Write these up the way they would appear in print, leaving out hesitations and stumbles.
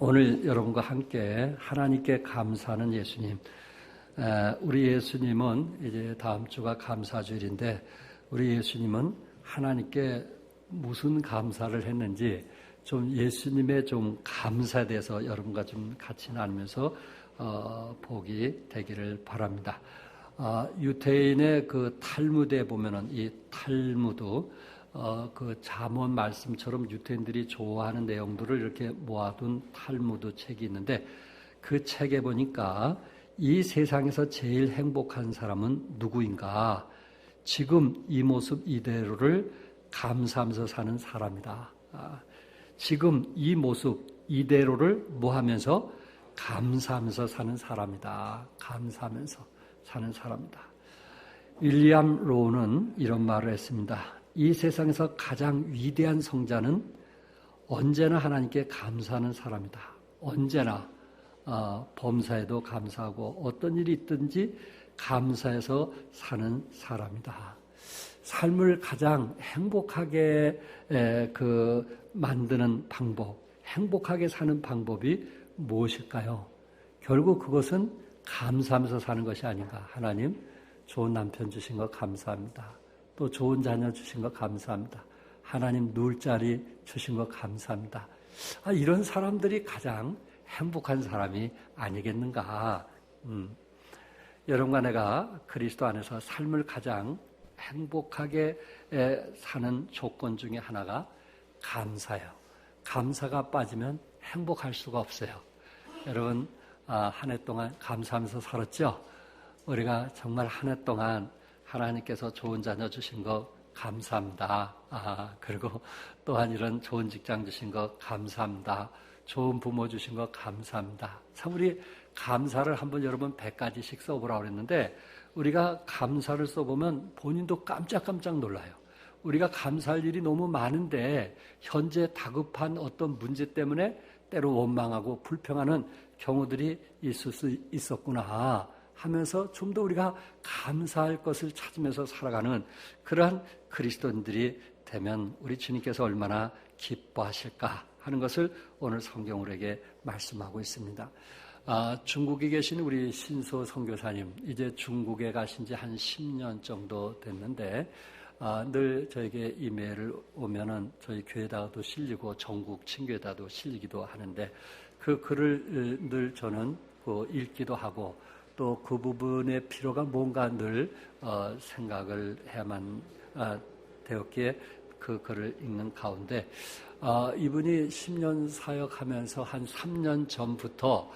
오늘 여러분과 함께 하나님께 감사하는 예수님. 우리 예수님은 이제 다음 주가 감사주일인데 우리 예수님은 하나님께 무슨 감사를 했는지 좀 예수님의 좀 감사에 대해서 여러분과 좀 같이 나누면서 보기 되기를 바랍니다. 유대인의 그 탈무드에 보면은 이 탈무드 그 잠언 말씀처럼 유대인들이 좋아하는 내용들을 이렇게 모아둔 탈무드 책이 있는데 그 책에 보니까 이 세상에서 제일 행복한 사람은 누구인가? 지금 이 모습 이대로를 감사하면서 사는 사람이다. 지금 이 모습 이대로를 뭐 하면서? 감사하면서 사는 사람이다. 감사하면서 사는 사람이다. 윌리엄 로우는 이런 말을 했습니다. 이 세상에서 가장 위대한 성자는 언제나 하나님께 감사하는 사람이다. 언제나 범사에도 감사하고 어떤 일이 있든지 감사해서 사는 사람이다. 삶을 가장 행복하게 만드는 방법, 행복하게 사는 방법이 무엇일까요? 결국 그것은 감사하면서 사는 것이 아닌가. 하나님, 좋은 남편 주신 거 감사합니다. 또 좋은 자녀 주신 거 감사합니다. 하나님 누울 자리 주신 거 감사합니다. 이런 사람들이 가장 행복한 사람이 아니겠는가. 여러분과 내가 그리스도 안에서 삶을 가장 행복하게 사는 조건 중에 하나가 감사예요. 감사가 빠지면 행복할 수가 없어요. 여러분 한 해 동안 감사하면서 살았죠? 우리가 정말 한 해 동안 하나님께서 좋은 자녀 주신 거 감사합니다. 그리고 또한 이런 좋은 직장 주신 거 감사합니다. 좋은 부모 주신 거 감사합니다. 참 우리 감사를 한번 여러분 100가지씩 써보라고 그랬는데 우리가 감사를 써보면 본인도 깜짝깜짝 놀라요. 우리가 감사할 일이 너무 많은데 현재 다급한 어떤 문제 때문에 때로 원망하고 불평하는 경우들이 있을 수 있었구나 하면서 좀 더 우리가 감사할 것을 찾으면서 살아가는 그러한 그리스도인들이 되면 우리 주님께서 얼마나 기뻐하실까 하는 것을 오늘 성경 우리에게 말씀하고 있습니다. 중국에 계신 우리 신소 선교사님, 이제 중국에 가신 지 한 10년 정도 됐는데 늘 저에게 이메일을 오면은 저희 교회에다가도 실리고 전국 친교에다가도 실리기도 하는데 그 글을 늘 저는 읽기도 하고 또 그 부분의 필요가 뭔가 늘 생각을 해야만 되었기에 그 글을 읽는 가운데 이분이 10년 사역하면서 한 3년 전부터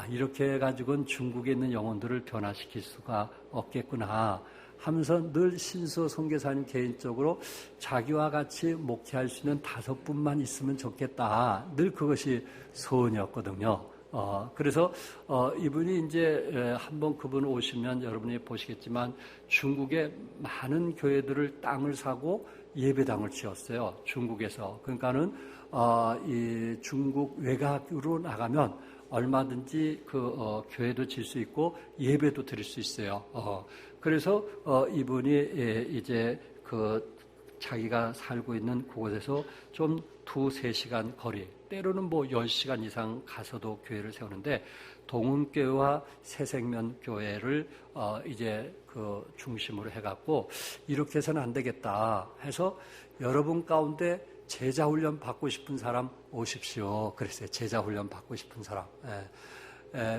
이렇게 해가지고는 중국에 있는 영혼들을 변화시킬 수가 없겠구나 하면서 늘 신소 선교사님 개인적으로 자기와 같이 목회할 수 있는 5분만 있으면 좋겠다. 늘 그것이 소원이었거든요. 그래서 이분이 이제 한번 그분 오시면 여러분이 보시겠지만 중국에 많은 교회들을 땅을 사고 예배당을 지었어요. 중국에서. 그러니까는 이 중국 외곽으로 나가면 얼마든지 교회도 질 수 있고 예배도 드릴 수 있어요. 그래서 이분이 이제 자기가 살고 있는 그곳에서 좀 2-3시간 거리, 때로는 10시간 이상 가서도 교회를 세우는데 동음교회와 새생명교회를 이제 중심으로 해갖고 이렇게 해서는 안 되겠다 해서 여러분 가운데 제자훈련 받고 싶은 사람 오십시오. 그랬어요. 제자훈련 받고 싶은 사람.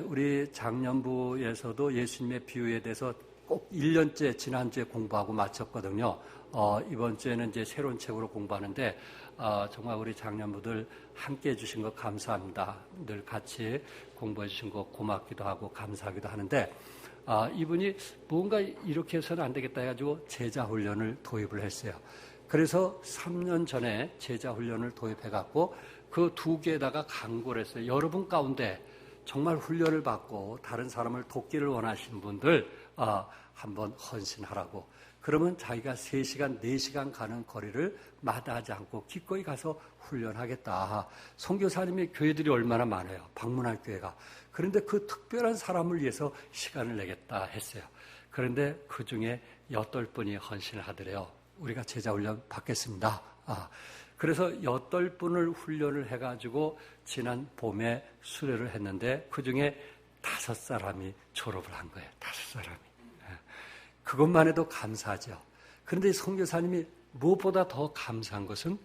우리 장년부에서도 예수님의 비유에 대해서 꼭 1년째 지난주에 공부하고 마쳤거든요. 이번 주에는 이제 새로운 책으로 공부하는데 정말 우리 장년부들 함께 해주신 것 감사합니다. 늘 같이 공부해 주신 것 고맙기도 하고 감사하기도 하는데 이분이 뭔가 이렇게 해서는 안 되겠다 해가지고 제자훈련을 도입을 했어요. 그래서 3년 전에 제자훈련을 도입해갖고 그 2개에다가 강구를 했어요. 여러분 가운데 정말 훈련을 받고 다른 사람을 돕기를 원하시는 분들 한번 헌신하라고. 그러면 자기가 3시간, 4시간 가는 거리를 마다하지 않고 기꺼이 가서 훈련하겠다. 선교사님의 교회들이 얼마나 많아요. 방문할 교회가. 그런데 그 특별한 사람을 위해서 시간을 내겠다 했어요. 그런데 그중에 8분이 헌신을 하더래요. 우리가 제자훈련 받겠습니다. 그래서 8분을 훈련을 해가지고 지난 봄에 수료를 했는데 그중에 5사람이 졸업을 한 거예요. 5사람이. 그것만 해도 감사하죠. 그런데 선교사님이 무엇보다 더 감사한 것은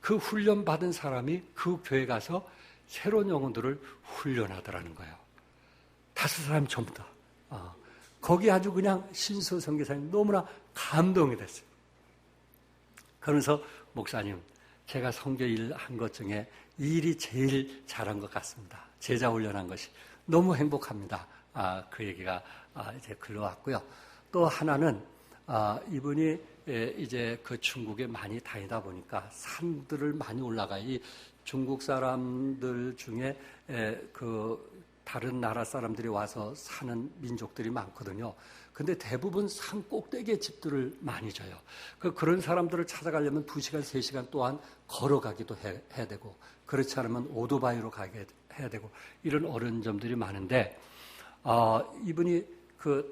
그 훈련받은 사람이 그 교회 가서 새로운 영혼들을 훈련하더라는 거예요. 5사람이 전부 다. 거기 아주 그냥 신수 선교사님 너무나 감동이 됐어요. 그러면서 목사님, 제가 선교 일 한 것 중에 이 일이 제일 잘한 것 같습니다. 제자 훈련한 것이 너무 행복합니다. 그 얘기가 이제 글로 왔고요. 또 하나는 이분이 이제 그 중국에 많이 다니다 보니까 산들을 많이 올라가 이 중국 사람들 중에 그 다른 나라 사람들이 와서 사는 민족들이 많거든요. 근데 대부분 산 꼭대기에 집들을 많이 져요. 그런 사람들을 찾아가려면 2시간, 3시간 또한 걸어가기도 해야 되고, 그렇지 않으면 오토바이로 가게 해야 되고, 이런 어려운 점들이 많은데, 이분이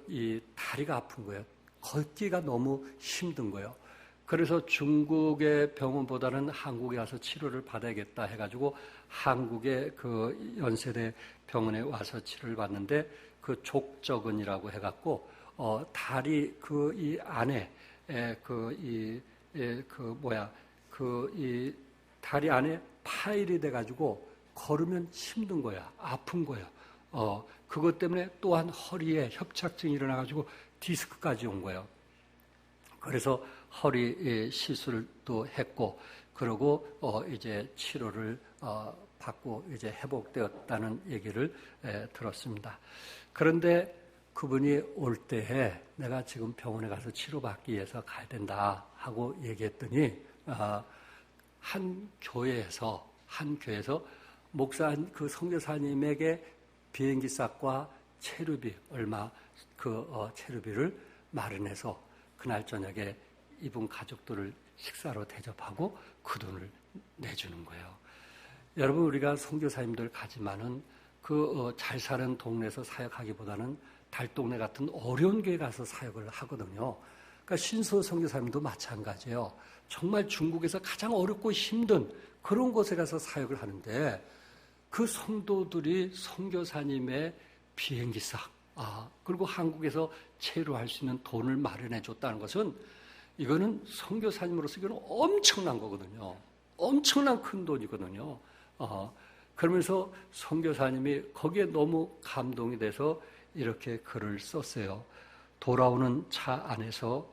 이 다리가 아픈 거예요. 걷기가 너무 힘든 거예요. 그래서 중국의 병원보다는 한국에 와서 치료를 받아야겠다 해가지고 한국의 그 연세대 병원에 와서 치료를 받는데 그 족저근이라고 해갖고 다리 이 안에 이 다리 안에 파열이 돼가지고 걸으면 힘든 거야, 아픈 거야. 그것 때문에 또한 허리에 협착증이 일어나가지고 디스크까지 온 거예요. 그래서 허리 시술도 했고, 그러고 이제 치료를 받고 이제 회복되었다는 얘기를 들었습니다. 그런데 그분이 올 때에 내가 지금 병원에 가서 치료받기 위해서 가야 된다 하고 얘기했더니 한 교회에서 그 선교사님에게 비행기 싹과 체류비 얼마 체류비를 마련해서 그날 저녁에 이분 가족들을 식사로 대접하고 그 돈을 내주는 거예요. 여러분, 우리가 선교사님들 가지만은 잘 사는 동네에서 사역하기보다는 달동네 같은 어려운 교회 가서 사역을 하거든요. 그러니까 신소 선교사님도 마찬가지예요. 정말 중국에서 가장 어렵고 힘든 그런 곳에 가서 사역을 하는데 그 성도들이 선교사님의 비행기사 그리고 한국에서 체류할 수 있는 돈을 마련해 줬다는 것은 이거는 선교사님으로서 이거는 엄청난 거거든요. 엄청난 큰 돈이거든요. 그러면서 선교사님이 거기에 너무 감동이 돼서 이렇게 글을 썼어요. 돌아오는 차 안에서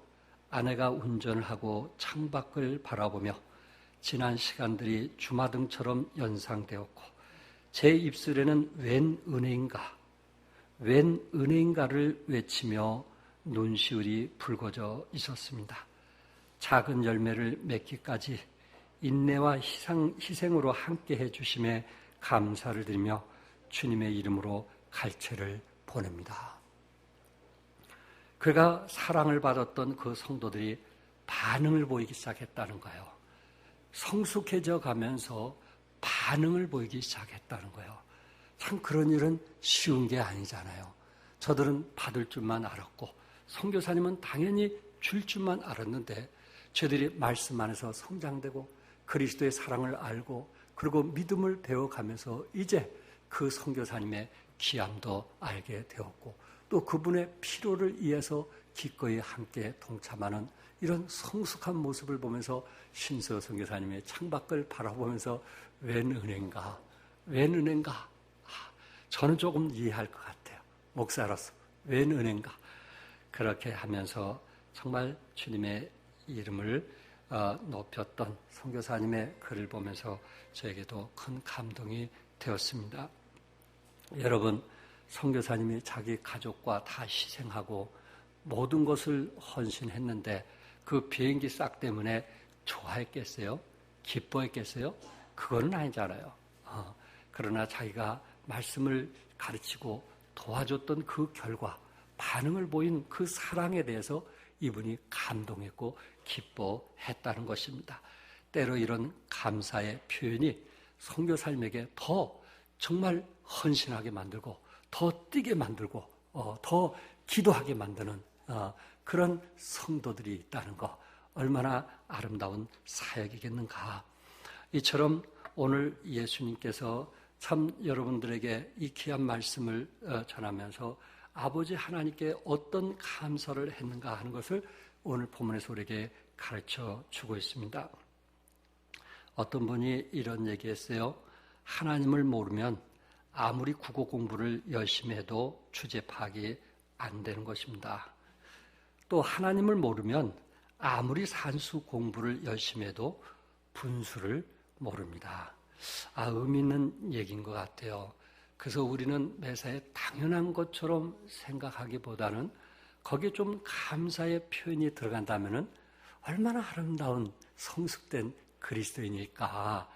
아내가 운전을 하고 창밖을 바라보며 지난 시간들이 주마등처럼 연상되었고 제 입술에는 웬 은혜인가를 외치며 눈시울이 붉어져 있었습니다. 작은 열매를 맺기까지 인내와 희생으로 함께 해주심에 감사를 드리며 주님의 이름으로 갈채를 보냅니다. 그가 사랑을 받았던 그 성도들이 반응을 보이기 시작했다는 거예요. 성숙해져 가면서 반응을 보이기 시작했다는 거예요. 참 그런 일은 쉬운 게 아니잖아요. 저들은 받을 줄만 알았고 선교사님은 당연히 줄 줄만 알았는데 저들이 말씀 안에서 성장되고 그리스도의 사랑을 알고 그리고 믿음을 배워가면서 이제 그 선교사님의 귀함도 알게 되었고 또 그분의 필요를 위해서 기꺼이 함께 동참하는 이런 성숙한 모습을 보면서 신서 선교사님의 창밖을 바라보면서 웬 은혜인가 저는 조금 이해할 것 같아요. 목사로서 웬 은혜인가 그렇게 하면서 정말 주님의 이름을 높였던 선교사님의 글을 보면서 저에게도 큰 감동이 되었습니다. 여러분, 선교사님이 자기 가족과 다 희생하고 모든 것을 헌신했는데 그 비행기 싹 때문에 좋아했겠어요? 기뻐했겠어요? 그거는 아니잖아요. 그러나 자기가 말씀을 가르치고 도와줬던 그 결과 반응을 보인 그 사랑에 대해서 이분이 감동했고 기뻐했다는 것입니다. 때로 이런 감사의 표현이 선교사님에게 더 정말 헌신하게 만들고 더 뛰게 만들고 더 기도하게 만드는 그런 성도들이 있다는 거 얼마나 아름다운 사역이겠는가. 이처럼 오늘 예수님께서 참 여러분들에게 이 귀한 말씀을 전하면서 아버지 하나님께 어떤 감사를 했는가 하는 것을 오늘 본문에서 우리에게 가르쳐 주고 있습니다. 어떤 분이 이런 얘기했어요. 하나님을 모르면 아무리 국어 공부를 열심히 해도 주제 파악이 안 되는 것입니다. 또 하나님을 모르면 아무리 산수 공부를 열심히 해도 분수를 모릅니다. 의미 있는 얘기인 것 같아요. 그래서 우리는 매사에 당연한 것처럼 생각하기보다는 거기에 좀 감사의 표현이 들어간다면 얼마나 아름다운 성숙된 그리스도인일까.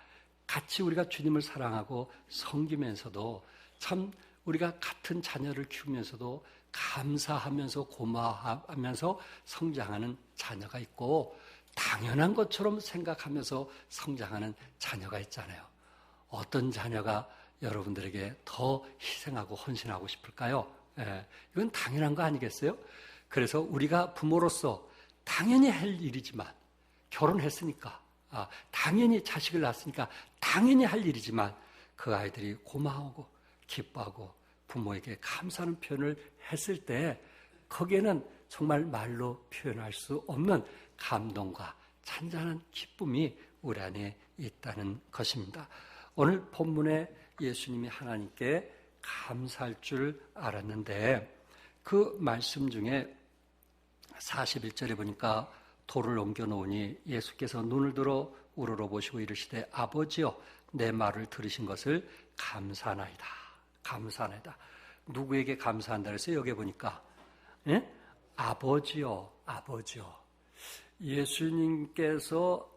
같이 우리가 주님을 사랑하고 섬기면서도 참 우리가 같은 자녀를 키우면서도 감사하면서 고마워하면서 성장하는 자녀가 있고 당연한 것처럼 생각하면서 성장하는 자녀가 있잖아요. 어떤 자녀가 여러분들에게 더 희생하고 헌신하고 싶을까요? 이건 당연한 거 아니겠어요? 그래서 우리가 부모로서 당연히 할 일이지만 결혼했으니까 당연히 자식을 낳았으니까 당연히 할 일이지만 그 아이들이 고마워하고 기뻐하고 부모에게 감사하는 표현을 했을 때 거기에는 정말 말로 표현할 수 없는 감동과 잔잔한 기쁨이 우리 안에 있다는 것입니다. 오늘 본문에 예수님이 하나님께 감사할 줄 알았는데 그 말씀 중에 41절에 보니까 돌을 옮겨놓으니 예수께서 눈을 들어 우러러보시고 이르시되 아버지여 내 말을 들으신 것을 감사하나이다. 감사하나이다. 누구에게 감사한다 그랬어요? 여기 보니까 아버지요. 아버지요. 예수님께서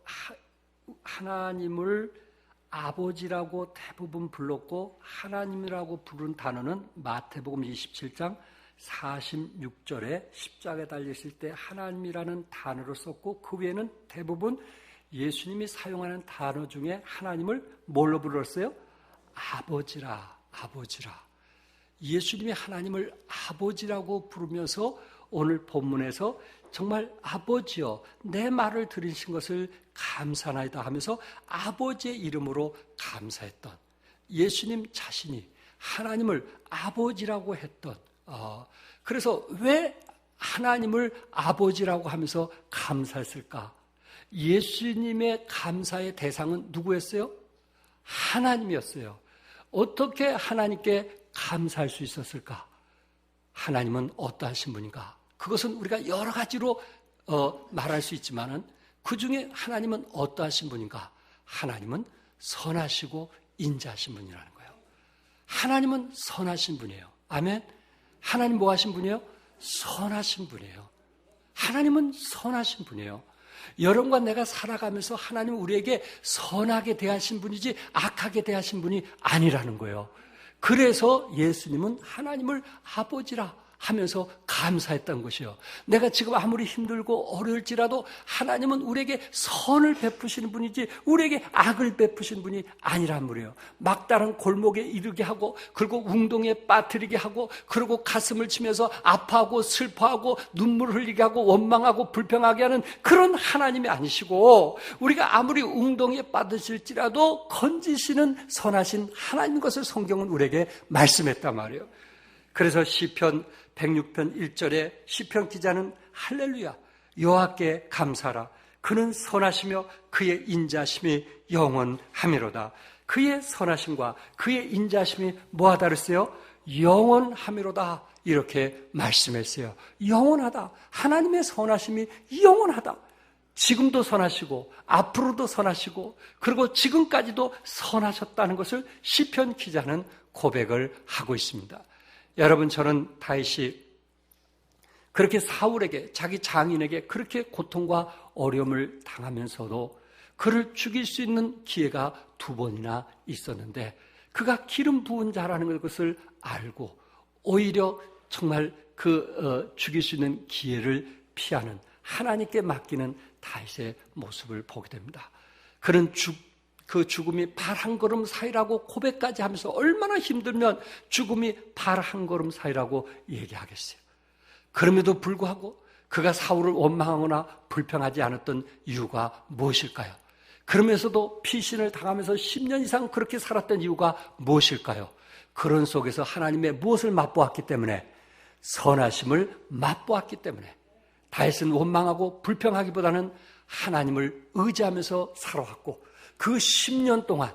하나님을 아버지라고 대부분 불렀고 하나님이라고 부른 단어는 마태복음 27장 46절에 십자가에 달리실 때 하나님이라는 단어를 썼고 그 외에는 대부분 예수님이 사용하는 단어 중에 하나님을 뭘로 불렀어요? 아버지라, 아버지라. 예수님이 하나님을 아버지라고 부르면서 오늘 본문에서 정말 아버지여 내 말을 들으신 것을 감사하나이다 하면서 아버지의 이름으로 감사했던 예수님 자신이 하나님을 아버지라고 했던 그래서 왜 하나님을 아버지라고 하면서 감사했을까? 예수님의 감사의 대상은 누구였어요? 하나님이었어요. 어떻게 하나님께 감사할 수 있었을까? 하나님은 어떠하신 분인가? 그것은 우리가 여러 가지로 말할 수 있지만은 그 중에 하나님은 어떠하신 분인가? 하나님은 선하시고 인자하신 분이라는 거예요. 하나님은 선하신 분이에요. 아멘. 하나님 뭐 하신 분이에요? 선하신 분이에요. 하나님은 선하신 분이에요. 여러분과 내가 살아가면서 하나님은 우리에게 선하게 대하신 분이지 악하게 대하신 분이 아니라는 거예요. 그래서 예수님은 하나님을 아버지라 하면서 감사했던 것이요. 내가 지금 아무리 힘들고 어려울지라도 하나님은 우리에게 선을 베푸시는 분이지 우리에게 악을 베푸시는 분이 아니란 말이에요. 막다른 골목에 이르게 하고 그리고 웅동에 빠뜨리게 하고 그리고 가슴을 치면서 아파하고 슬퍼하고 눈물을 흘리게 하고 원망하고 불평하게 하는 그런 하나님이 아니시고 우리가 아무리 웅동에 빠뜨릴지라도 건지시는 선하신 하나님 것을 성경은 우리에게 말씀했단 말이에요. 그래서 시편 106편 1절에 시편 기자는 할렐루야 여호와께 감사하라 그는 선하시며 그의 인자심이 영원하미로다. 그의 선하심과 그의 인자심이 뭐하다 그랬어요? 영원하미로다 이렇게 말씀했어요. 영원하다. 하나님의 선하심이 영원하다. 지금도 선하시고 앞으로도 선하시고 그리고 지금까지도 선하셨다는 것을 시편 기자는 고백을 하고 있습니다. 여러분 저는 다윗이 그렇게 사울에게 자기 장인에게 그렇게 고통과 어려움을 당하면서도 그를 죽일 수 있는 기회가 2번이나 있었는데 그가 기름 부은 자라는 것을 알고 오히려 정말 죽일 수 있는 기회를 피하는 하나님께 맡기는 다윗의 모습을 보게 됩니다. 그는 그 죽음이 발 한 걸음 사이라고 고백까지 하면서 얼마나 힘들면 죽음이 발 한 걸음 사이라고 얘기하겠어요. 그럼에도 불구하고 그가 사울을 원망하거나 불평하지 않았던 이유가 무엇일까요? 그러면서도 피신을 당하면서 10년 이상 그렇게 살았던 이유가 무엇일까요? 그런 속에서 하나님의 무엇을 맛보았기 때문에? 선하심을 맛보았기 때문에. 다윗은 원망하고 불평하기보다는 하나님을 의지하면서 살아왔고, 그 10년 동안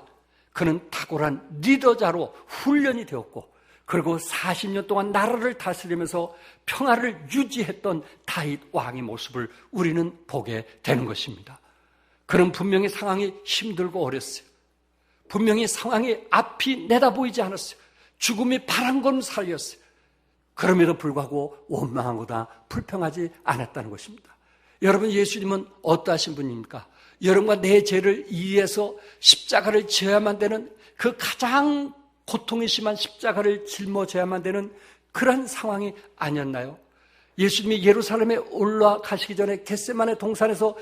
그는 탁월한 리더자로 훈련이 되었고, 그리고 40년 동안 나라를 다스리면서 평화를 유지했던 다윗 왕의 모습을 우리는 보게 되는 것입니다. 그는 분명히 상황이 힘들고 어렸어요. 분명히 상황이 앞이 내다보이지 않았어요. 죽음이 바람건 사이였어요. 그럼에도 불구하고 원망하거나 불평하지 않았다는 것입니다. 여러분, 예수님은 어떠하신 분입니까? 여러분과 내 죄를 이해해서 십자가를 지어야만 되는, 그 가장 고통이 심한 십자가를 짊어져야만 되는 그런 상황이 아니었나요? 예수님이 예루살렘에 올라가시기 전에 겟세마네 동산에서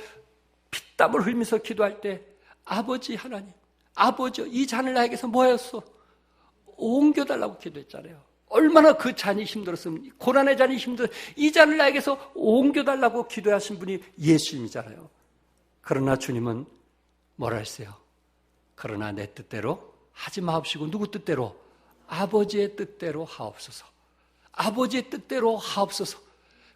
피땀을 흘리면서 기도할 때, 아버지 하나님, 아버지, 이 잔을 나에게서 뭐였어? 옮겨달라고 기도했잖아요. 얼마나 그 잔이 힘들었으면, 고난의 잔이 이 잔을 나에게서 옮겨달라고 기도하신 분이 예수님이잖아요. 그러나 주님은 뭐라 했어요? 그러나 내 뜻대로 하지 마옵시고 누구 뜻대로? 아버지의 뜻대로 하옵소서. 아버지의 뜻대로 하옵소서.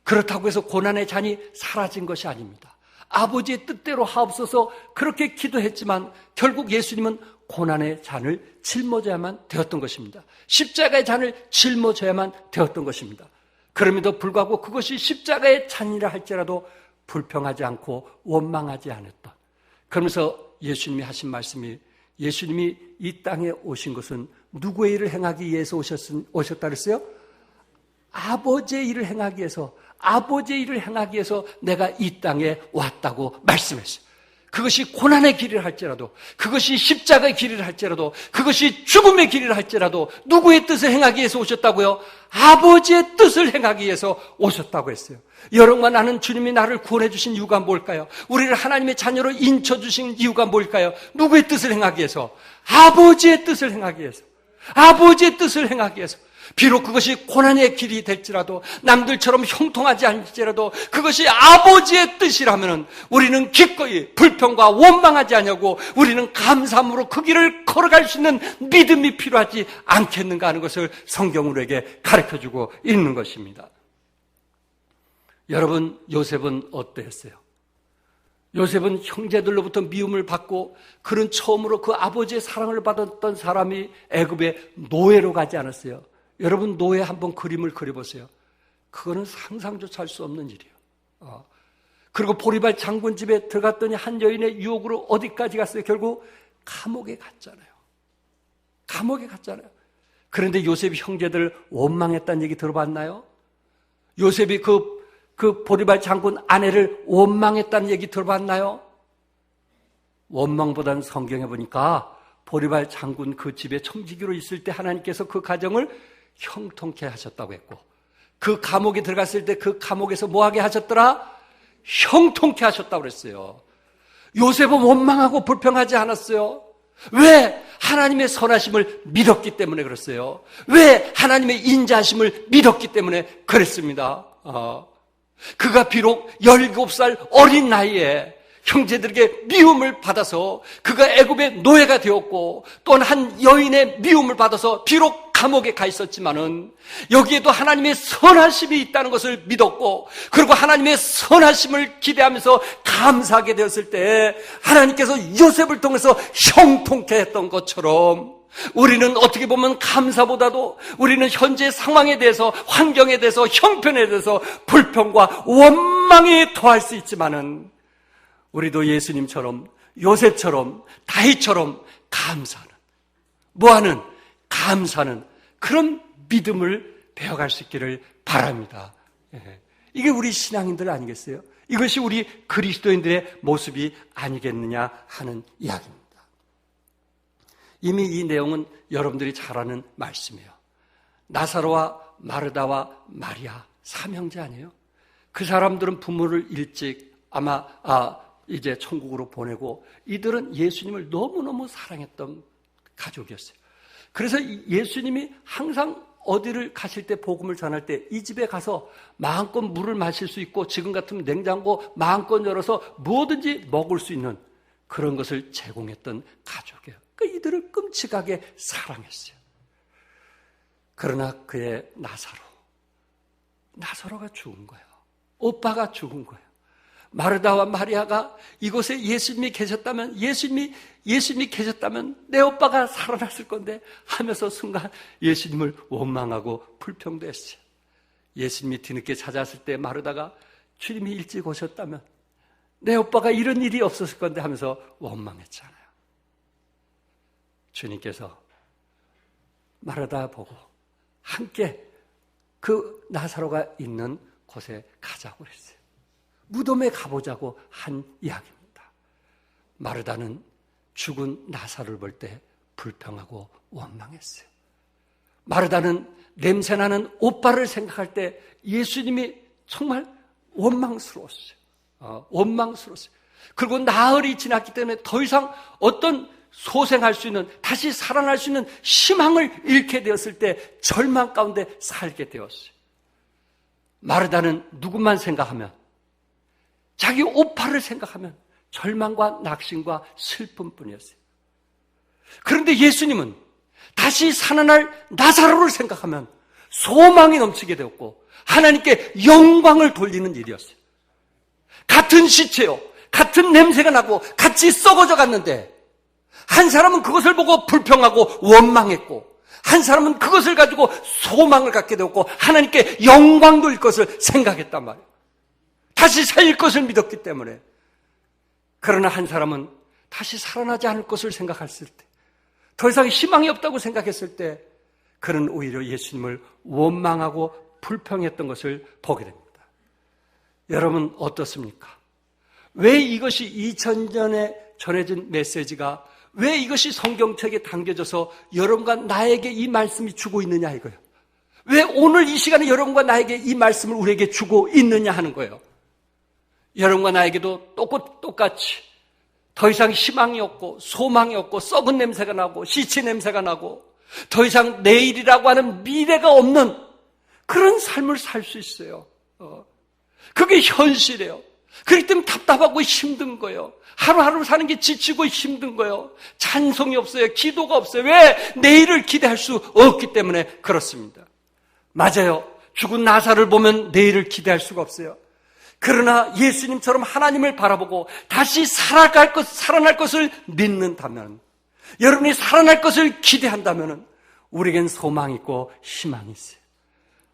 그렇다고 해서 고난의 잔이 사라진 것이 아닙니다. 아버지의 뜻대로 하옵소서 그렇게 기도했지만 결국 예수님은 고난의 잔을 짊어져야만 되었던 것입니다. 십자가의 잔을 짊어져야만 되었던 것입니다. 그럼에도 불구하고 그것이 십자가의 잔이라 할지라도 불평하지 않고 원망하지 않았던, 그러면서 예수님이 하신 말씀이, 예수님이 이 땅에 오신 것은 누구의 일을 행하기 위해서 오셨다 그랬어요? 아버지의 일을 행하기 위해서, 아버지의 일을 행하기 위해서 내가 이 땅에 왔다고 말씀했어요. 그것이 고난의 길이라 할지라도, 그것이 십자가의 길이라 할지라도, 그것이 죽음의 길이라 할지라도 누구의 뜻을 행하기 위해서 오셨다고요? 아버지의 뜻을 행하기 위해서 오셨다고 했어요. 여러분과 나는 주님이 나를 구원해 주신 이유가 뭘까요? 우리를 하나님의 자녀로 인쳐주신 이유가 뭘까요? 누구의 뜻을 행하기 위해서? 아버지의 뜻을 행하기 위해서. 아버지의 뜻을 행하기 위해서. 비록 그것이 고난의 길이 될지라도, 남들처럼 형통하지 않을지라도 그것이 아버지의 뜻이라면 우리는 기꺼이 불평과 원망하지 않냐고, 우리는 감사함으로 그 길을 걸어갈 수 있는 믿음이 필요하지 않겠는가 하는 것을 성경은 우리에게 가르쳐주고 있는 것입니다. 여러분, 요셉은 어떠했어요? 요셉은 형제들로부터 미움을 받고, 그는 처음으로 그 아버지의 사랑을 받았던 사람이 애굽의 노예로 가지 않았어요. 여러분, 노예 한번 그림을 그려보세요. 그거는 상상조차 할 수 없는 일이에요. 그리고 보리발 장군 집에 들어갔더니 한 여인의 유혹으로 어디까지 갔어요? 결국 감옥에 갔잖아요. 감옥에 갔잖아요. 그런데 요셉이 형제들 원망했다는 얘기 들어봤나요? 요셉이 그 보리발 장군 아내를 원망했다는 얘기 들어봤나요? 원망보다는 성경에 보니까 보리발 장군 그 집에 청지기로 있을 때 하나님께서 그 가정을 형통케 하셨다고 했고, 그 감옥에 들어갔을 때 그 감옥에서 뭐하게 하셨더라? 형통케 하셨다고 그랬어요. 요셉은 원망하고 불평하지 않았어요. 왜? 하나님의 선하심을 믿었기 때문에 그랬어요. 왜? 하나님의 인자하심을 믿었기 때문에 그랬습니다. 그가 비록 17살 어린 나이에 형제들에게 미움을 받아서 그가 애굽의 노예가 되었고, 또한 한 여인의 미움을 받아서 비록 감옥에 가 있었지만은 여기에도 하나님의 선하심이 있다는 것을 믿었고, 그리고 하나님의 선하심을 기대하면서 감사하게 되었을 때 하나님께서 요셉을 통해서 형통케 했던 것처럼, 우리는 어떻게 보면 감사보다도 우리는 현재 상황에 대해서, 환경에 대해서, 형편에 대해서 불평과 원망이 더할 수 있지만은 우리도 예수님처럼, 요셉처럼, 다윗처럼 감사하는, 뭐하는? 감사하는 그런 믿음을 배워갈 수 있기를 바랍니다. 이게 우리 신앙인들 아니겠어요? 이것이 우리 그리스도인들의 모습이 아니겠느냐 하는 이야기입니다. 이미 이 내용은 여러분들이 잘 아는 말씀이에요. 나사로와 마르다와 마리아, 삼형제 아니에요? 그 사람들은 부모를 일찍 아마 이제 천국으로 보내고, 이들은 예수님을 너무너무 사랑했던 가족이었어요. 그래서 예수님이 항상 어디를 가실 때, 복음을 전할 때 이 집에 가서 마음껏 물을 마실 수 있고, 지금 같으면 냉장고 마음껏 열어서 뭐든지 먹을 수 있는 그런 것을 제공했던 가족이에요. 이들을 끔찍하게 사랑했어요. 그러나 그의 나사로가 죽은 거예요. 오빠가 죽은 거예요. 마르다와 마리아가 이곳에 예수님이 계셨다면 내 오빠가 살아났을 건데 하면서 순간 예수님을 원망하고 불평도했어요. 예수님이 뒤늦게 찾아왔을 때 마르다가 주님이 일찍 오셨다면 내 오빠가 이런 일이 없었을 건데 하면서 원망했잖아요. 주님께서 마르다 보고 함께 그 나사로가 있는 곳에 가자고 그랬어요. 무덤에 가보자고 한 이야기입니다. 마르다는 죽은 나사로를 볼 때 불평하고 원망했어요. 마르다는 냄새나는 오빠를 생각할 때 예수님이 정말 원망스러웠어요. 그리고 나흘이 지났기 때문에 더 이상 어떤 소생할 수 있는, 다시 살아날 수 있는 희망을 잃게 되었을 때 절망 가운데 살게 되었어요. 마르다는 누구만 생각하면, 자기 오빠를 생각하면 절망과 낙심과 슬픔뿐이었어요. 그런데 예수님은 다시 살아날 나사로를 생각하면 소망이 넘치게 되었고 하나님께 영광을 돌리는 일이었어요. 같은 시체요, 같은 냄새가 나고 같이 썩어져 갔는데 한 사람은 그것을 보고 불평하고 원망했고 한 사람은 그것을 가지고 소망을 갖게 되었고 하나님께 영광 돌릴 것을 생각했단 말이에요. 다시 살릴 것을 믿었기 때문에. 그러나 한 사람은 다시 살아나지 않을 것을 생각했을 때, 더 이상 희망이 없다고 생각했을 때 그는 오히려 예수님을 원망하고 불평했던 것을 보게 됩니다. 여러분 어떻습니까? 왜 이것이 2000년에 전해진 메시지가, 왜 이것이 성경책에 담겨져서 여러분과 나에게 이 말씀이 주고 있느냐 이거예요. 왜 오늘 이 시간에 여러분과 나에게 이 말씀을 우리에게 주고 있느냐 하는 거예요. 여러분과 나에게도 똑같이 더 이상 희망이 없고 소망이 없고 썩은 냄새가 나고 시체 냄새가 나고 더 이상 내일이라고 하는 미래가 없는 그런 삶을 살 수 있어요. 그게 현실이에요. 그렇기 때문에 답답하고 힘든 거예요. 하루하루 사는 게 지치고 힘든 거예요. 찬송이 없어요. 기도가 없어요. 왜? 내일을 기대할 수 없기 때문에 그렇습니다. 맞아요. 죽은 나사를 보면 내일을 기대할 수가 없어요. 그러나 예수님처럼 하나님을 바라보고 다시 살아날 것을 믿는다면, 여러분이 살아날 것을 기대한다면 우리에겐 소망이 있고 희망이 있어요.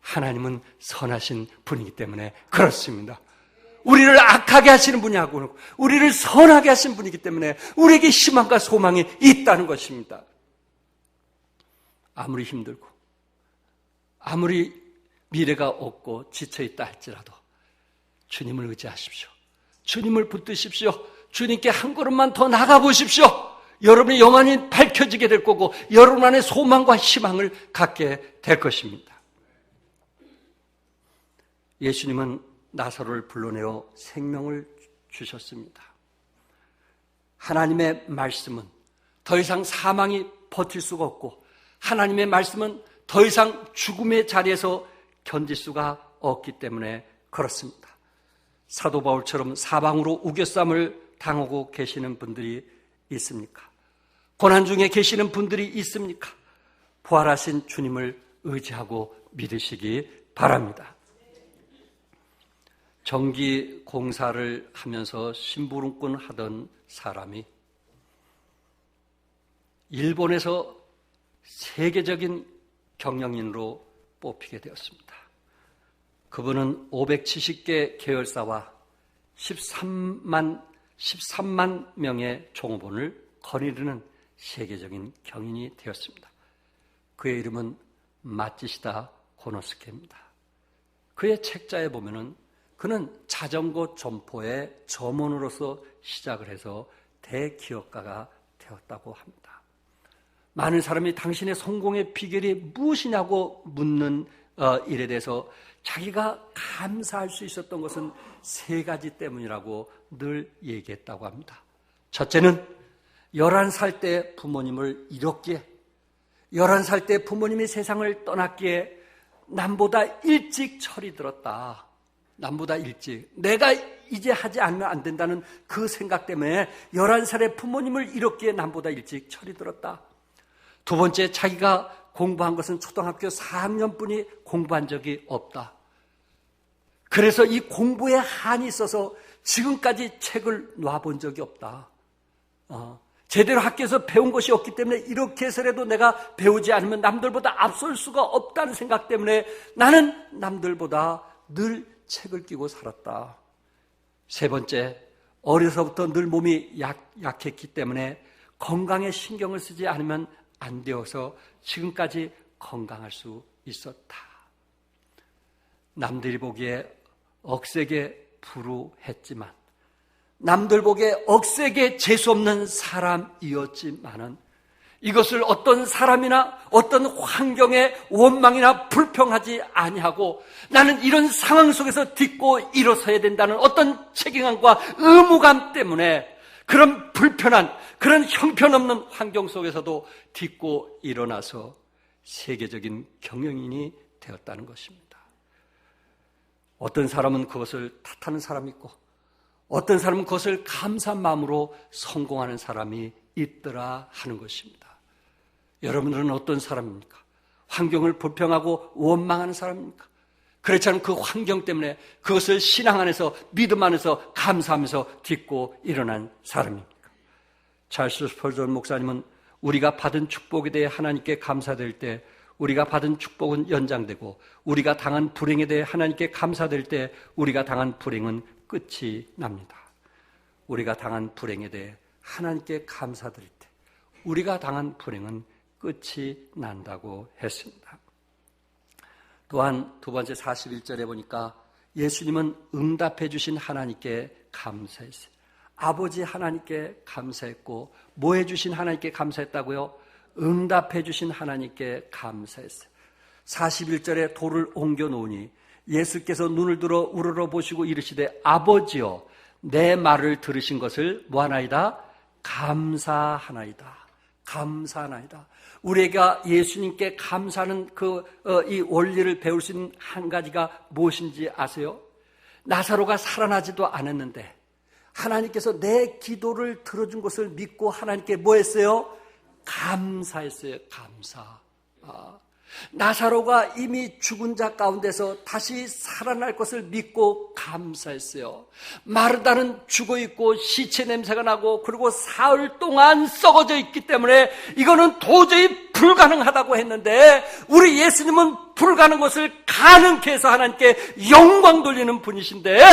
하나님은 선하신 분이기 때문에 그렇습니다. 우리를 악하게 하시는 분이 아니고 우리를 선하게 하신 분이기 때문에 우리에게 희망과 소망이 있다는 것입니다. 아무리 힘들고 아무리 미래가 없고 지쳐있다 할지라도 주님을 의지하십시오. 주님을 붙드십시오. 주님께 한 걸음만 더 나가보십시오. 여러분의 영안이 밝혀지게 될 거고 여러분 안에 소망과 희망을 갖게 될 것입니다. 예수님은 나사로를 불러내어 생명을 주셨습니다. 하나님의 말씀은 더 이상 사망이 버틸 수가 없고 하나님의 말씀은 더 이상 죽음의 자리에서 견딜 수가 없기 때문에 그렇습니다. 사도 바울처럼 사방으로 우겨쌈을 당하고 계시는 분들이 있습니까? 고난 중에 계시는 분들이 있습니까? 부활하신 주님을 의지하고 믿으시기 바랍니다. 전기 공사를 하면서 심부름꾼 하던 사람이 일본에서 세계적인 경영인으로 뽑히게 되었습니다. 그분은 570개 계열사와 13만 명의 종업원을 거느리는 세계적인 경인이 되었습니다. 그의 이름은 마츠시다 고노스케입니다. 그의 책자에 보면은 그는 자전거 점포의 점원으로서 시작을 해서 대기업가가 되었다고 합니다. 많은 사람이 당신의 성공의 비결이 무엇이냐고 묻는 일에 대해서 자기가 감사할 수 있었던 것은 3가지 때문이라고 늘 얘기했다고 합니다. 첫째는 11살 때 부모님을 잃었기에, 11살 때 부모님이 세상을 떠났기에 남보다 일찍 철이 들었다. 남보다 일찍 내가 이제 하지 않으면 안 된다는 그 생각 때문에 11살에 부모님을 잃었기에 남보다 일찍 철이 들었다. 두 번째, 자기가 공부한 것은 초등학교 4학년뿐이 공부한 적이 없다. 그래서 이 공부에 한이 있어서 지금까지 책을 놔본 적이 없다. 제대로 학교에서 배운 것이 없기 때문에 이렇게 해서라도 내가 배우지 않으면 남들보다 앞설 수가 없다는 생각 때문에 나는 남들보다 늘 책을 끼고 살았다. 세 번째, 어려서부터 늘 몸이 약했기 때문에 건강에 신경을 쓰지 않으면 안 되어서 지금까지 건강할 수 있었다. 남들이 보기에 억세게 불우했지만, 남들 보기에 억세게 재수없는 사람이었지만은 이것을 어떤 사람이나 어떤 환경의 원망이나 불평하지 아니하고 나는 이런 상황 속에서 딛고 일어서야 된다는 어떤 책임감과 의무감 때문에 그런 불편한, 그런 형편없는 환경 속에서도 딛고 일어나서 세계적인 경영인이 되었다는 것입니다. 어떤 사람은 그것을 탓하는 사람이 있고 어떤 사람은 그것을 감사한 마음으로 성공하는 사람이 있더라 하는 것입니다. 여러분들은 어떤 사람입니까? 환경을 불평하고 원망하는 사람입니까? 그렇지 않으면 그 환경 때문에 그것을 신앙 안에서, 믿음 안에서 감사하면서 딛고 일어난 사람입니까? 찰스 스펄전 목사님은 우리가 받은 축복에 대해 하나님께 감사될 때 우리가 받은 축복은 연장되고 우리가 당한 불행에 대해 하나님께 감사될 때 우리가 당한 불행은 끝이 납니다. 우리가 당한 불행에 대해 하나님께 감사드릴 때 우리가 당한 불행은 끝이 난다고 했습니다. 또한 두 번째 41절에 보니까 예수님은 응답해 주신 하나님께 감사했어요. 아버지 하나님께 감사했고 뭐 해주신 하나님께 감사했다고요? 응답해 주신 하나님께 감사했어요. 41절에 돌을 옮겨 놓으니 예수께서 눈을 들어 우러러 보시고 이르시되 아버지여 내 말을 들으신 것을 뭐하나이다? 감사하나이다. 감사하나이다. 우리가 예수님께 감사하는 이 원리를 배울 수 있는 한 가지가 무엇인지 아세요? 나사로가 살아나지도 않았는데 하나님께서 내 기도를 들어준 것을 믿고 하나님께 뭐 했어요? 감사했어요. 감사. 나사로가 이미 죽은 자 가운데서 다시 살아날 것을 믿고 감사했어요. 마르다는 죽어있고 시체 냄새가 나고 그리고 사흘 동안 썩어져 있기 때문에 이거는 도저히 불가능하다고 했는데 우리 예수님은 불가능한 것을 가능케 해서 하나님께 영광 돌리는 분이신데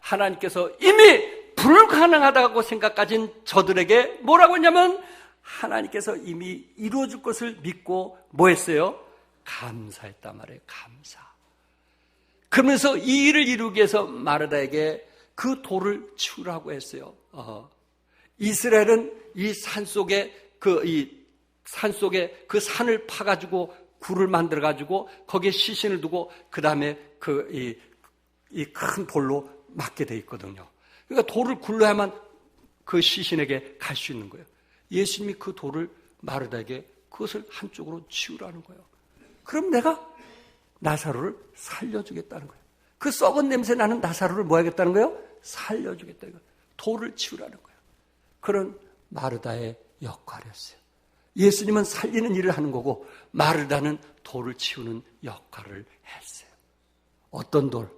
하나님께서 이미 불가능하다고 생각가진 저들에게 뭐라고 했냐면 하나님께서 이미 이루어질 것을 믿고 뭐 했어요? 감사했단 말이에요. 감사. 그러면서 이 일을 이루기 위해서 마르다에게 그 돌을 치우라고 했어요. 이스라엘은 이 산속에 그 산을 파가지고 굴을 만들어가지고 거기에 시신을 두고 그 다음에 이 큰 돌로 막게 돼 있거든요. 그러니까 돌을 굴러야만 그 시신에게 갈 수 있는 거예요. 예수님이 그 돌을 마르다에게 그것을 한쪽으로 치우라는 거예요. 그럼 내가 나사로를 살려주겠다는 거예요. 그 썩은 냄새 나는 나사로를 뭐 하겠다는 거예요? 살려주겠다는 거예요. 돌을 치우라는 거예요. 그런 마르다의 역할이었어요. 예수님은 살리는 일을 하는 거고 마르다는 돌을 치우는 역할을 했어요. 어떤 돌?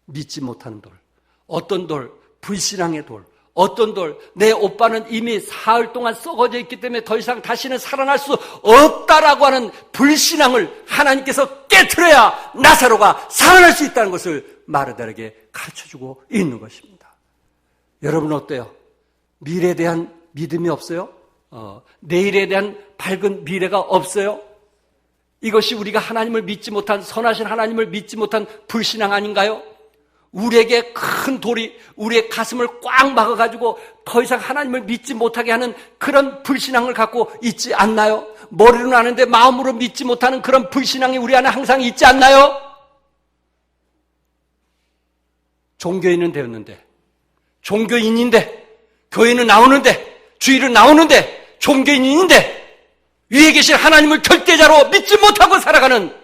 믿지 못하는 돌. 어떤 돌? 불신앙의 돌. 어떤 돌? 내 오빠는 이미 사흘 동안 썩어져 있기 때문에 더 이상 다시는 살아날 수 없다라고 하는 불신앙을 하나님께서 깨트려야 나사로가 살아날 수 있다는 것을 마르다에게 가르쳐주고 있는 것입니다. 여러분 어때요? 미래에 대한 믿음이 없어요? 내일에 대한 밝은 미래가 없어요? 이것이 우리가 하나님을 믿지 못한, 선하신 하나님을 믿지 못한 불신앙 아닌가요? 우리에게 큰 돌이 우리의 가슴을 꽉 막아가지고 더 이상 하나님을 믿지 못하게 하는 그런 불신앙을 갖고 있지 않나요? 머리로는 아는데 마음으로 믿지 못하는 그런 불신앙이 우리 안에 항상 있지 않나요? 종교인은 되었는데, 종교인인데, 교회는 나오는데, 주일은 나오는데, 종교인인데 위에 계신 하나님을 절대자로 믿지 못하고 살아가는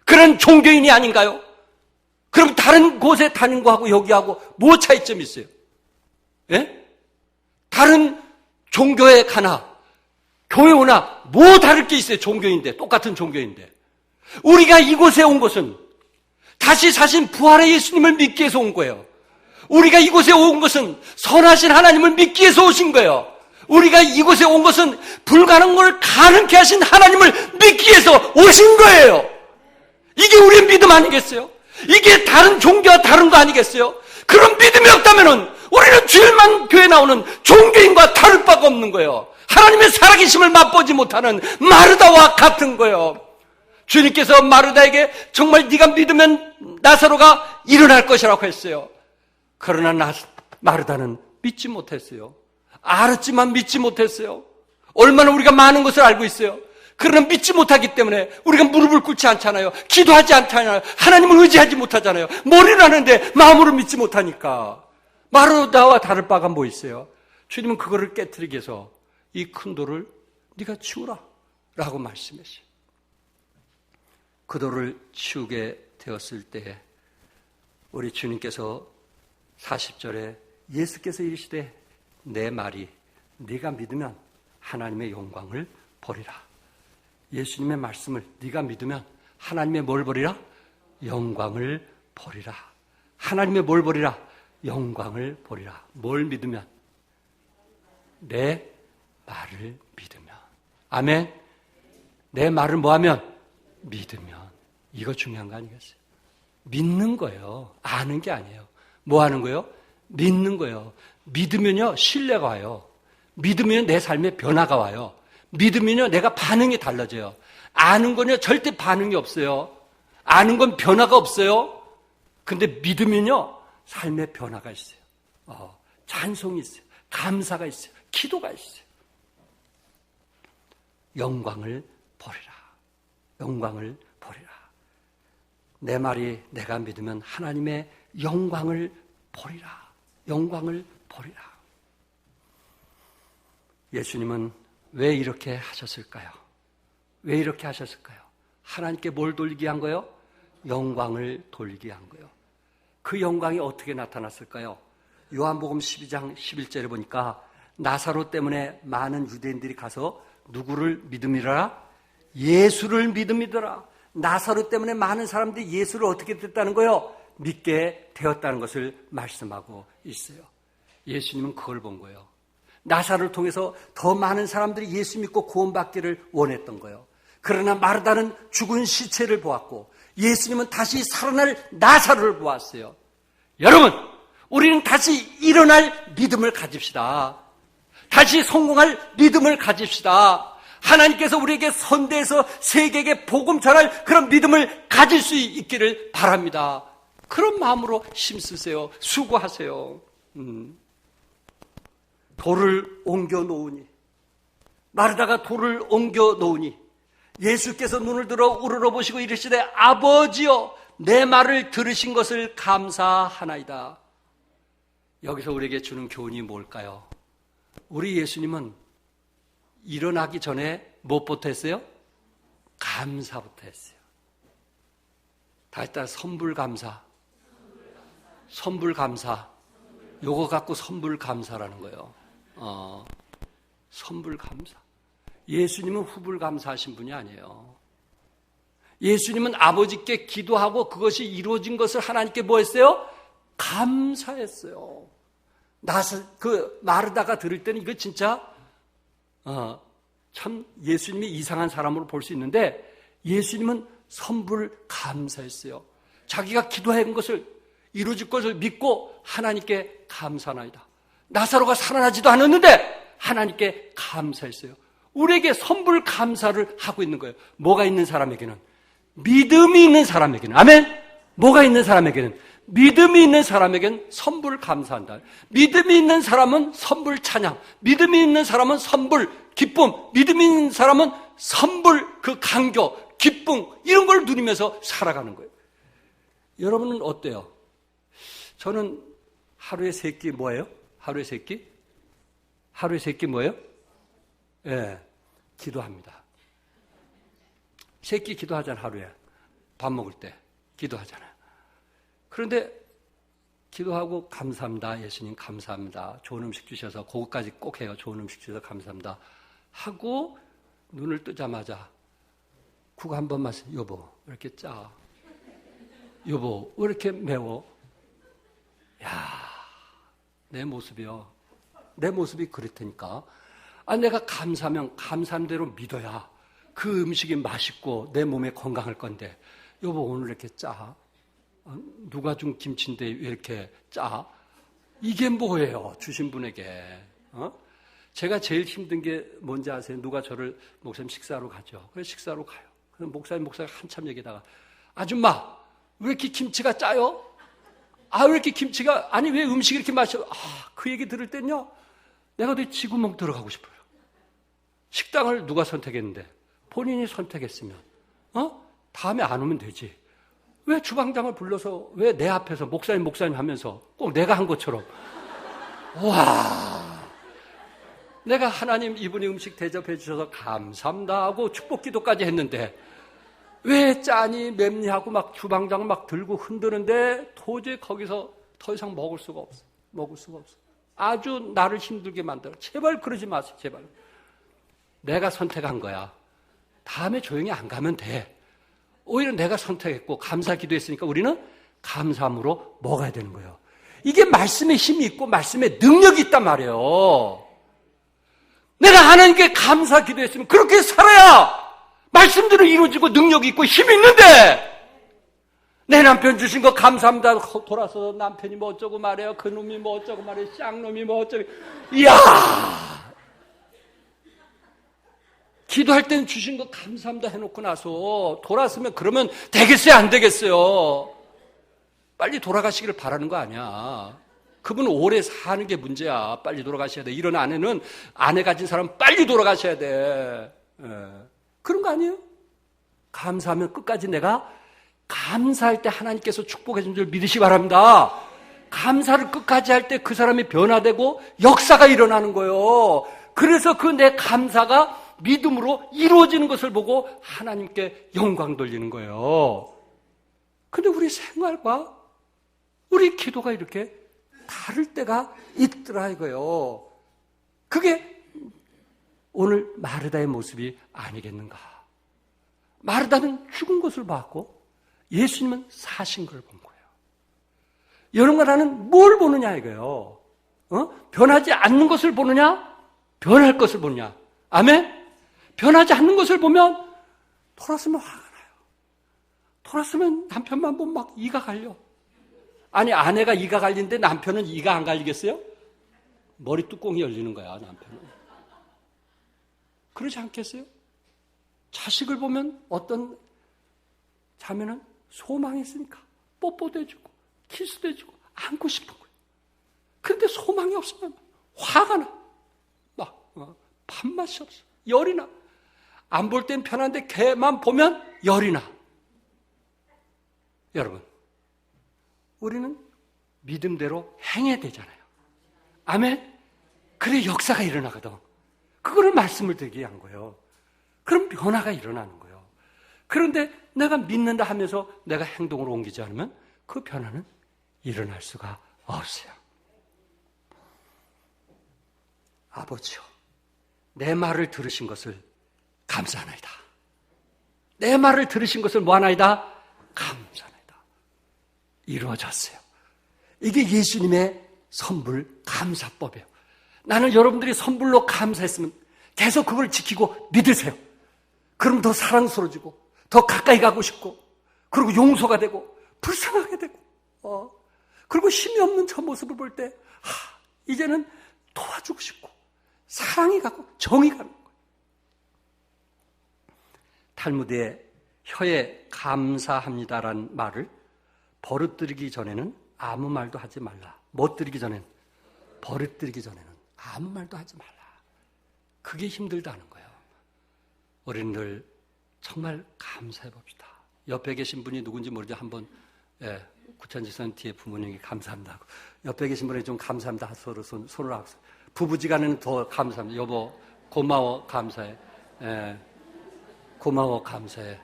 그런 종교인이 아닌가요? 그럼 다른 곳에 다닌 거하고 여기하고 뭐 차이점이 있어요? 예? 다른 종교에 가나 교회 오나 뭐 다를 게 있어요? 종교인데, 똑같은 종교인데. 우리가 이곳에 온 것은 다시 사신 부활의 예수님을 믿기 위해서 온 거예요. 우리가 이곳에 온 것은 선하신 하나님을 믿기 위해서 오신 거예요. 우리가 이곳에 온 것은 불가능한 걸 가능케 하신 하나님을 믿기 위해서 오신 거예요. 이게 우리의 믿음 아니겠어요? 이게 다른 종교와 다른 거 아니겠어요? 그런 믿음이 없다면 우리는 주일만 교회 나오는 종교인과 다를 바가 없는 거예요. 하나님의 살아계심을 맛보지 못하는 마르다와 같은 거예요. 주님께서 마르다에게 정말 네가 믿으면 나사로가 일어날 것이라고 했어요. 그러나 마르다는 믿지 못했어요. 알았지만 믿지 못했어요. 얼마나 우리가 많은 것을 알고 있어요. 그러나 믿지 못하기 때문에 우리가 무릎을 꿇지 않잖아요. 기도하지 않잖아요. 하나님을 의지하지 못하잖아요. 머리를 하는데 마음으로 믿지 못하니까. 마르다와 다를 바가 뭐 있어요? 주님은 그거를 깨트리기 위해서 이 큰 돌을 네가 치우라 라고 말씀했어요. 그 돌을 치우게 되었을 때 우리 주님께서 40절에 예수께서 이르시되 내 말이 네가 믿으면 하나님의 영광을 보리라. 예수님의 말씀을 네가 믿으면 하나님의 뭘 보리라? 영광을 보리라. 하나님의 뭘 보리라? 영광을 보리라. 뭘 믿으면? 내 말을 믿으면. 아멘. 내 말을 뭐하면? 믿으면. 이거 중요한 거 아니겠어요? 믿는 거예요. 아는 게 아니에요. 뭐 하는 거예요? 믿는 거예요. 믿으면요 신뢰가 와요. 믿으면 내 삶에 변화가 와요. 믿으면요 내가 반응이 달라져요. 아는 건요 절대 반응이 없어요. 아는 건 변화가 없어요. 근데 믿으면요 삶에 변화가 있어요. 찬송이 있어요. 감사가 있어요. 기도가 있어요. 영광을 보리라. 영광을 보리라. 내 말이 내가 믿으면 하나님의 영광을 보리라. 영광을 보리라. 예수님은 왜 이렇게 하셨을까요? 왜 이렇게 하셨을까요? 하나님께 뭘 돌리게 한 거예요? 영광을 돌리게 한 거예요. 그 영광이 어떻게 나타났을까요? 요한복음 12장 11절에 보니까 나사로 때문에 많은 유대인들이 가서 누구를 믿음이라? 예수를 믿음이더라. 나사로 때문에 많은 사람들이 예수를 어떻게 됐다는 거예요? 믿게 되었다는 것을 말씀하고 있어요. 예수님은 그걸 본 거예요. 나사로를 통해서 더 많은 사람들이 예수 믿고 구원받기를 원했던 거예요. 그러나 마르다는 죽은 시체를 보았고 예수님은 다시 살아날 나사로를 보았어요. 여러분, 우리는 다시 일어날 믿음을 가집시다. 다시 성공할 믿음을 가집시다. 하나님께서 우리에게 선대해서 세계에게 복음 전할 그런 믿음을 가질 수 있기를 바랍니다. 그런 마음으로 힘쓰세요. 수고하세요. 돌을 옮겨 놓으니, 마르다가 돌을 옮겨 놓으니 예수께서 눈을 들어 우러러보시고 이르시되 아버지여 내 말을 들으신 것을 감사하나이다. 여기서 우리에게 주는 교훈이 뭘까요? 우리 예수님은 일어나기 전에 무엇부터 했어요? 감사부터 했어요. 다시 따라 선불감사. 선불감사. 요거 갖고 선불감사라는 거예요. 선불감사. 예수님은 후불감사하신 분이 아니에요. 예수님은 아버지께 기도하고 그것이 이루어진 것을 하나님께 뭐 했어요? 감사했어요. 마르다가 들을 때는 이거 진짜 참 예수님이 이상한 사람으로 볼 수 있는데 예수님은 선불감사했어요. 자기가 기도한 것을 이루어질 것을 믿고 하나님께 감사하나이다. 나사로가 살아나지도 않았는데 하나님께 감사했어요. 우리에게 선불감사를 하고 있는 거예요. 뭐가 있는 사람에게는? 믿음이 있는 사람에게는. 아멘? 뭐가 있는 사람에게는? 믿음이 있는 사람에게는 선불 감사한다. 믿음이 있는 사람은 선불 찬양, 믿음이 있는 사람은 선불 기쁨, 믿음이 있는 사람은 선불 그 감격, 기쁨 이런 걸 누리면서 살아가는 거예요. 여러분은 어때요? 저는 하루에 3끼 뭐예요? 하루에 3끼? 하루에 3끼 뭐예요? 예, 기도합니다. 3끼 기도하잖아요. 하루에 밥 먹을 때 기도하잖아요. 그런데 기도하고 감사합니다. 예수님 감사합니다. 좋은 음식 주셔서 그것까지 꼭 해요. 좋은 음식 주셔서 감사합니다. 하고 눈을 뜨자마자 국 한 번만 여보 왜 이렇게 짜? 여보 왜 이렇게 매워? 야, 내 모습이요. 내 모습이 그렇다니까. 내가 감사하면 감사한 대로 믿어야 그 음식이 맛있고 내 몸에 건강할 건데 여보 오늘 이렇게 짜? 누가 준 김치인데 왜 이렇게 짜? 이게 뭐예요? 주신 분에게. 제가 제일 힘든 게 뭔지 아세요? 누가 저를 목사님 식사로 가죠. 그래서 식사로 가요. 그럼 목사가 한참 얘기다가 아줌마 왜 이렇게 김치가 짜요? 왜 이렇게 김치가 왜 음식이 이렇게 맛있어? 그 얘기 들을 땐요 내가 어디 쥐구멍 들어가고 싶어요. 식당을 누가 선택했는데 본인이 선택했으면 다음에 안 오면 되지. 왜 주방장을 불러서 왜 내 앞에서 목사님 하면서 꼭 내가 한 것처럼 와 내가 하나님 이분이 음식 대접해 주셔서 감사합니다 하고 축복 기도까지 했는데 왜 짜니 맵니 하고 막 주방장을 막 들고 흔드는데 도저히 거기서 더 이상 먹을 수가 없어. 아주 나를 힘들게 만들어. 제발 그러지 마세요. 제발. 내가 선택한 거야. 다음에 조용히 안 가면 돼. 오히려 내가 선택했고 감사 기도했으니까 우리는 감사함으로 먹어야 되는 거예요. 이게 말씀에 힘이 있고 말씀에 능력이 있단 말이에요. 내가 하나님께 감사 기도했으면 그렇게 살아야 말씀대로 이루어지고 능력이 있고 힘이 있는데 내 남편 주신 거 감사합니다. 돌아서 남편이 뭐 어쩌고 말해요. 그 놈이 뭐 어쩌고 말해요. 쌍놈이 뭐 어쩌고. 이야! 기도할 때는 주신 거 감사합니다 해놓고 나서 돌아서면 그러면 되겠어요? 안 되겠어요? 빨리 돌아가시기를 바라는 거 아니야. 그분은 오래 사는 게 문제야. 빨리 돌아가셔야 돼. 이런 아내는 아내 가진 사람은 빨리 돌아가셔야 돼. 그런 거 아니에요? 감사하면 끝까지 내가 감사할 때 하나님께서 축복해 준 줄 믿으시 바랍니다. 감사를 끝까지 할 때 그 사람이 변화되고 역사가 일어나는 거예요. 그래서 그 내 감사가 믿음으로 이루어지는 것을 보고 하나님께 영광 돌리는 거예요. 근데 우리 생활과 우리 기도가 이렇게 다를 때가 있더라 이거예요. 그게 오늘 마르다의 모습이 아니겠는가. 마르다는 죽은 것을 봤고 예수님은 사신 걸 본 거예요. 여러분과 나는 뭘 보느냐 이거예요. 변하지 않는 것을 보느냐 변할 것을 보느냐. 아멘? 변하지 않는 것을 보면 돌았으면 화가 나요. 돌았으면 남편만 보면 막 이가 갈려. 아내가 이가 갈리는데 남편은 이가 안 갈리겠어요? 머리 뚜껑이 열리는 거야 남편은. 그러지 않겠어요? 자식을 보면 어떤 자매는 소망이 있으니까 뽀뽀도 해주고 키스도 해주고 안고 싶은 거예요. 그런데 소망이 없으면 화가 나. 막 밥맛이 없어. 열이 나. 안 볼 땐 편한데 걔만 보면 열이 나. 여러분, 우리는 믿음대로 행해야 되잖아요. 아멘? 그래 역사가 일어나거든. 그거를 말씀을 드리게 한 거예요. 그럼 변화가 일어나는 거예요. 그런데 내가 믿는다 하면서 내가 행동으로 옮기지 않으면 그 변화는 일어날 수가 없어요. 아버지요, 내 말을 들으신 것을 감사하나이다. 내 말을 들으신 것을 뭐하나이다? 감사하나이다. 이루어졌어요. 이게 예수님의 선불 감사법이에요. 나는 여러분들이 선불로 감사했으면 계속 그걸 지키고 믿으세요. 그럼 더 사랑스러워지고 더 가까이 가고 싶고 그리고 용서가 되고 불쌍하게 되고 그리고 힘이 없는 저 모습을 볼 때 이제는 도와주고 싶고 사랑이 가고 정이 가는 거예요. 탈무드에 혀에 감사합니다라는 말을 버릇들이기 전에는 아무 말도 하지 말라. 멋들이기 전에는 버릇들이기 전에는 아무 말도 하지 말라. 그게 힘들다는 거예요. 우리는 정말 감사해 봅시다. 옆에 계신 분이 누군지 모르죠. 한번 구천지선 뒤에 부모님이 감사합니다 하고 옆에 계신 분이 좀 감사합니다 서로 손을 하고 부부지간에는 더 감사합니다. 여보 고마워 감사해. 고마워 감사해.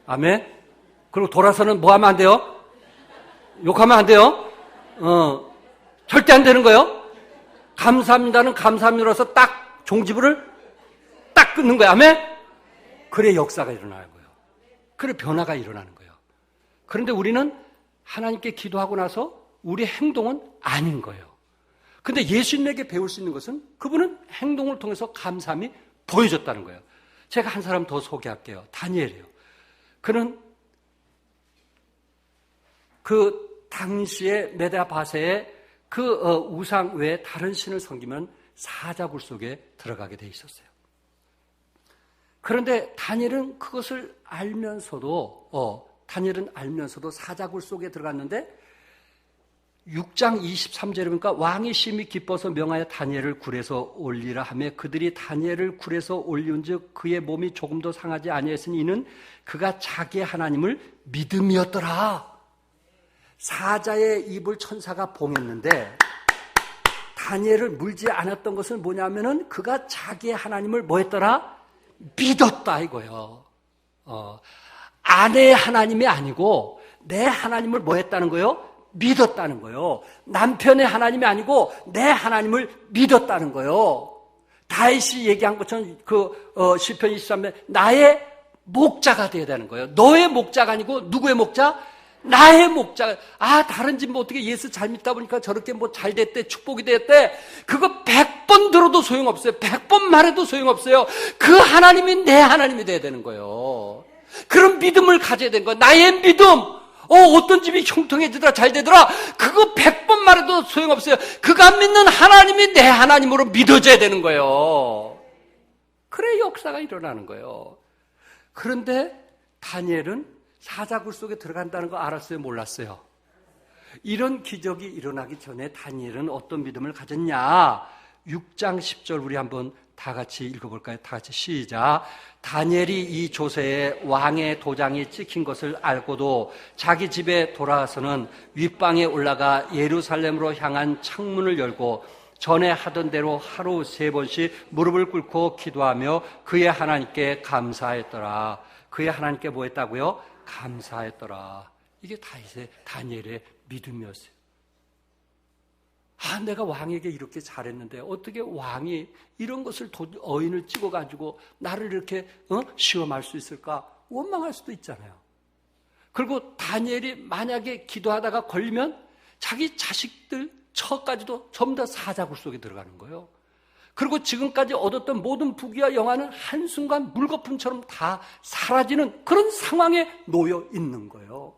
아멘. 그리고 돌아서는 뭐 하면 안 돼요? 욕하면 안 돼요. 절대 안 되는 거예요. 감사합니다는 감사합니다로서 딱 종지부를 딱 끊는 거야. 아멘? 그래 역사가 일어나는 거예요. 그래 변화가 일어나는 거예요. 그런데 우리는 하나님께 기도하고 나서 우리의 행동은 아닌 거예요. 근데 예수님에게 배울 수 있는 것은 그분은 행동을 통해서 감사함이 보여줬다는 거예요. 제가 한 사람 더 소개할게요. 다니엘이에요. 그는 그 당시에 메다바세의 그 우상 외에 다른 신을 섬기면 사자굴 속에 들어가게 돼 있었어요. 그런데 다니엘은 그것을 알면서도 사자굴 속에 들어갔는데 6장 23절에 보니까 왕이 심히 기뻐서 명하여 다니엘을 굴에서 올리라 하며 그들이 다니엘을 굴에서 올리운즉 그의 몸이 조금도 상하지 아니하였으니 이는 그가 자기의 하나님을 믿음이었더라. 사자의 입을 천사가 봉했는데 다니엘을 물지 않았던 것은 뭐냐면은 그가 자기의 하나님을 뭐 했더라? 믿었다 이거예요. 아내의 하나님이 아니고 내 하나님을 뭐 했다는 거예요? 믿었다는 거예요. 남편의 하나님이 아니고 내 하나님을 믿었다는 거예요. 다윗이 얘기한 것처럼 시편 23편 나의 목자가 되어야 되는 거예요. 너의 목자가 아니고 누구의 목자? 나의 목자. 다른 집 뭐 어떻게 예수 잘 믿다 보니까 저렇게 뭐 잘 됐대, 축복이 됐대. 그거 100번 들어도 소용없어요. 100번 말해도 소용없어요. 그 하나님이 내 하나님이 돼야 되는 거예요. 그런 믿음을 가져야 되는 거예요. 나의 믿음. 어떤 집이 형통해지더라, 잘 되더라. 그거 100번 말해도 소용없어요. 그가 믿는 하나님이 내 하나님으로 믿어져야 되는 거예요. 그래 역사가 일어나는 거예요. 그런데 다니엘은 사자굴 속에 들어간다는 거 알았어요? 몰랐어요? 이런 기적이 일어나기 전에 다니엘은 어떤 믿음을 가졌냐? 6장 10절 우리 한번 다 같이 읽어볼까요? 다 같이 시작. 다니엘이 이 조세에 왕의 도장이 찍힌 것을 알고도 자기 집에 돌아와서는 윗방에 올라가 예루살렘으로 향한 창문을 열고 전에 하던 대로 하루 3번씩 무릎을 꿇고 기도하며 그의 하나님께 감사했더라. 그의 하나님께 뭐 했다고요? 감사했더라. 이게 다니엘의 믿음이었어요. 내가 왕에게 이렇게 잘했는데 어떻게 왕이 이런 것을 어인을 찍어가지고 나를 이렇게 시험할 수 있을까? 원망할 수도 있잖아요. 그리고 다니엘이 만약에 기도하다가 걸리면 자기 자식들 처까지도 전부 다 사자굴 속에 들어가는 거예요. 그리고 지금까지 얻었던 모든 부귀와 영화는 한순간 물거품처럼 다 사라지는 그런 상황에 놓여 있는 거예요.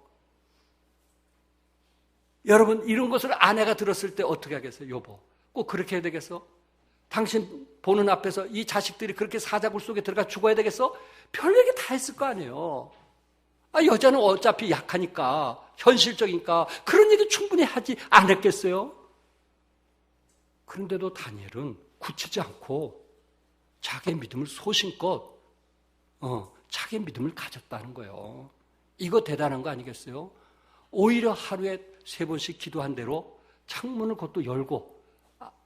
여러분 이런 것을 아내가 들었을 때 어떻게 하겠어요? 여보 꼭 그렇게 해야 되겠어? 당신 보는 앞에서 이 자식들이 그렇게 사자굴 속에 들어가 죽어야 되겠어? 별 얘기 다 했을 거 아니에요. 여자는 어차피 약하니까 현실적이니까 그런 얘기 충분히 하지 않았겠어요? 그런데도 다니엘은 굳히지 않고 자기의 믿음을 소신껏 자기의 믿음을 가졌다는 거예요. 이거 대단한 거 아니겠어요? 오히려 하루에 3번씩 기도한 대로 창문을 그것도 열고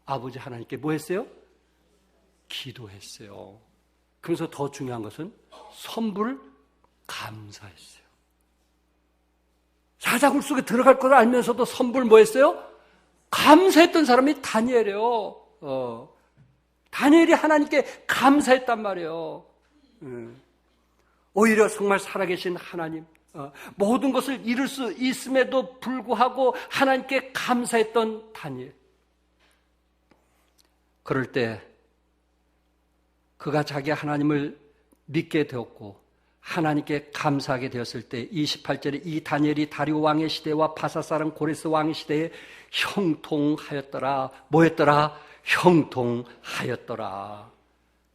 아버지 하나님께 뭐 했어요? 기도했어요. 그래서 더 중요한 것은 선불 감사했어요. 사자굴 속에 들어갈 걸 알면서도 선불 뭐 했어요? 감사했던 사람이 다니엘이에요. 다니엘이 하나님께 감사했단 말이에요. 오히려 정말 살아계신 하나님, 모든 것을 이룰 수 있음에도 불구하고 하나님께 감사했던 다니엘. 그럴 때 그가 자기 하나님을 믿게 되었고 하나님께 감사하게 되었을 때 28절에 이 다니엘이 다리오 왕의 시대와 바사사랑 고레스 왕의 시대에 형통하였더라. 뭐였더라? 형통하였더라.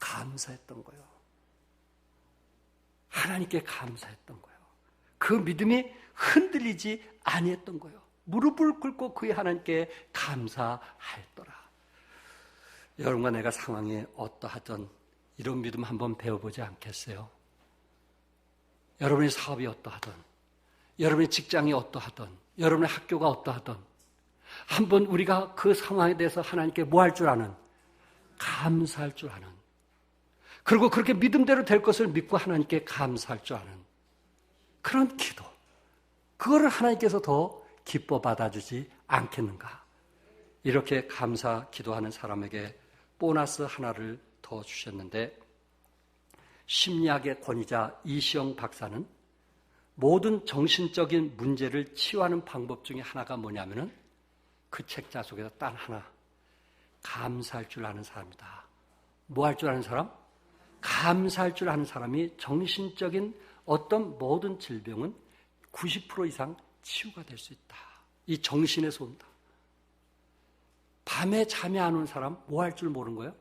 감사했던 거예요. 하나님께 감사했던 거예요. 그 믿음이 흔들리지 아니했던 거예요. 무릎을 꿇고 그의 하나님께 감사하였더라. 여러분과 내가 상황이 어떠하든 이런 믿음 한번 배워보지 않겠어요? 여러분의 사업이 어떠하든, 여러분의 직장이 어떠하든, 여러분의 학교가 어떠하든 한번 우리가 그 상황에 대해서 하나님께 뭐 할 줄 아는? 감사할 줄 아는. 그리고 그렇게 믿음대로 될 것을 믿고 하나님께 감사할 줄 아는 그런 기도. 그거를 하나님께서 더 기뻐 받아주지 않겠는가? 이렇게 감사 기도하는 사람에게 보너스 하나를 더 주셨는데, 심리학의 권위자 이시영 박사는 모든 정신적인 문제를 치유하는 방법 중에 하나가 뭐냐면은 그 책자 속에서 딱 하나, 감사할 줄 아는 사람이다. 뭐 할 줄 아는 사람? 감사할 줄 아는 사람이 정신적인 어떤 모든 질병은 90% 이상 치유가 될 수 있다. 이 정신에서 온다. 밤에 잠이 안 오는 사람 뭐 할 줄 모르는 거예요?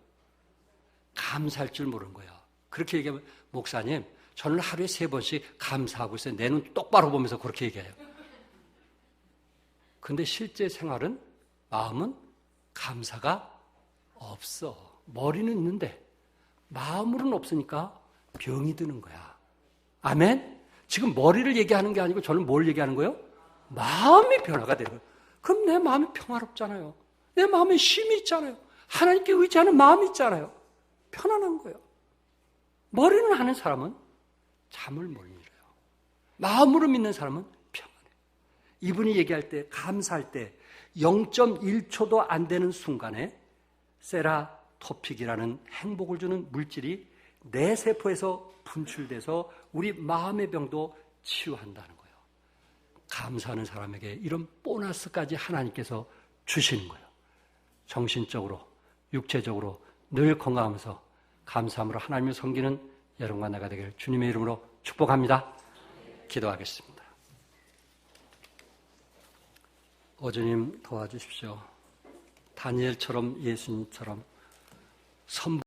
감사할 줄 모르는 거예요. 그렇게 얘기하면, 목사님, 저는 하루에 3번씩 감사하고 있어요. 내 눈 똑바로 보면서 그렇게 얘기해요. 근데 실제 생활은, 마음은 감사가 없어. 머리는 있는데 마음으로는 없으니까 병이 드는 거야. 아멘? 지금 머리를 얘기하는 게 아니고 저는 뭘 얘기하는 거예요? 마음이 변화가 되는 거예요. 그럼 내 마음이 평화롭잖아요. 내 마음에 쉼이 있잖아요. 하나님께 의지하는 마음이 있잖아요. 편안한 거예요. 머리는 하는 사람은 잠을 못 이뤄요. 마음으로 믿는 사람은 평안해요. 이분이 얘기할 때, 감사할 때 0.1초도 안 되는 순간에 세라토픽이라는 행복을 주는 물질이 내 세포에서 분출돼서 우리 마음의 병도 치유한다는 거예요. 감사하는 사람에게 이런 보너스까지 하나님께서 주시는 거예요. 정신적으로, 육체적으로 늘 건강하면서 감사함으로 하나님을 섬기는 여러분과 내가 되길 주님의 이름으로 축복합니다. 기도하겠습니다. 오주님 도와주십시오. 다니엘처럼, 예수님처럼